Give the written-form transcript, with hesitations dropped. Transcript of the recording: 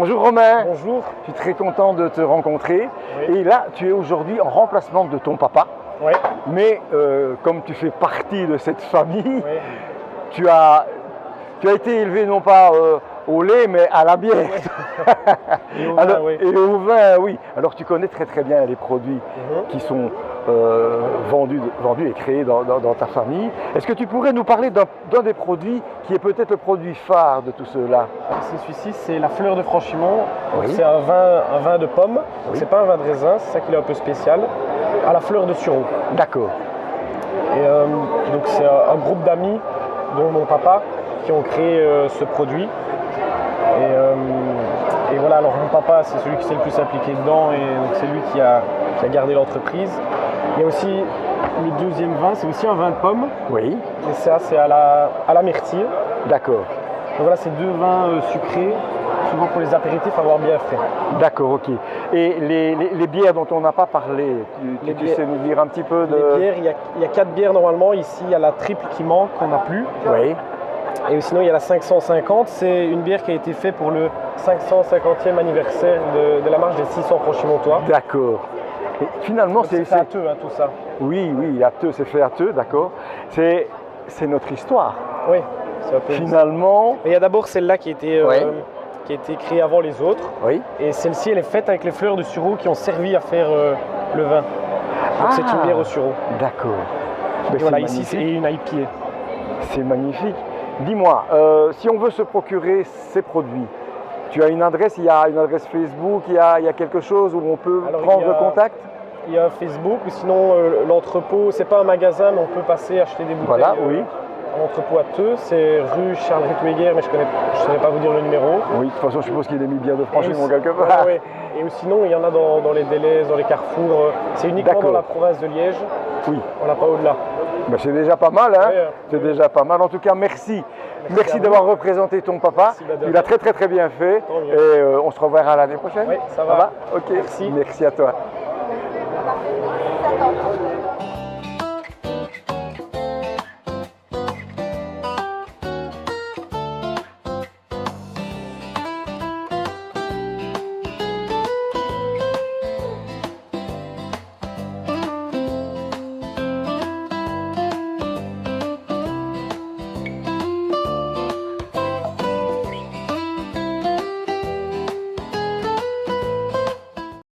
Bonjour Romain. Bonjour. Je suis très content de te rencontrer. Oui. Et là, tu es aujourd'hui en remplacement de ton papa. Oui. Mais comme tu fais partie de cette famille, Oui. tu as été élevé non pas au lait, mais à la bière. Et au vin, oui. Et au vin, oui. Alors tu connais très bien les produits qui sont vendus et créés dans ta famille. Est-ce que tu pourrais nous parler d'un des produits qui est peut-être le produit phare de tout cela? Celui-ci, c'est la fleur de Franchimont. Oui. C'est un vin de pomme. Oui. C'est pas un vin de raisin, c'est ça qui est un peu spécial. À la fleur de sureau. D'accord. Et donc c'est un groupe d'amis, dont mon papa, qui ont créé ce produit. Et voilà, alors mon papa, c'est celui qui s'est le plus impliqué dedans, et donc c'est lui qui a gardé l'entreprise. Il y a aussi le deuxième vin, c'est aussi un vin de pomme. Oui. Et ça, c'est à la myrtille. D'accord. Donc voilà, c'est deux vins sucrés, souvent pour les apéritifs, à boire bien frais. D'accord, ok. Et les bières dont on n'a pas parlé, tu sais nous dire un petit peu de... Les bières, il y a 4 bières normalement. Ici, il y a la triple qui manque, qu'on n'a plus. Oui. Et sinon, il y a la 550. C'est une bière qui a été faite pour le 550e anniversaire de la marche des 600 Franchimontois. D'accord. Et finalement, c'est fait à Theux, hein, tout ça. Oui, à Theux, c'est fait à Theux, d'accord. C'est notre histoire. Oui, c'est un peu... Finalement... Mais il y a d'abord celle-là qui a été créée avant les autres. Oui. Et celle-ci, elle est faite avec les fleurs de sureau qui ont servi à faire le vin. Donc c'est une bière au sureau. D'accord. Et voilà, ici, c'est une IPA. C'est magnifique. Dis-moi, si on veut se procurer ces produits, tu as une adresse, il y a une adresse Facebook, il y a quelque chose où on peut prendre contact? Il y a Facebook, ou sinon l'entrepôt, c'est pas un magasin, mais on peut passer acheter des bouteilles. Voilà, oui. L'entrepôt à Theux, c'est rue Charles Rittweger, mais je ne saurais pas vous dire le numéro. Oui, de toute façon, je suppose qu'il est mis bien de Franchimont quelque part. Oui. Et sinon, il y en a dans les délais, dans les carrefours. C'est uniquement dans la province de Liège. Oui. On n'a pas au-delà. Ben, c'est déjà pas mal, hein. Oui, c'est déjà pas mal. En tout cas, merci. Merci d'avoir représenté ton papa. Il a très bien fait. Et on se reverra l'année prochaine. Oui, ça va. Ok. Merci. Merci à toi.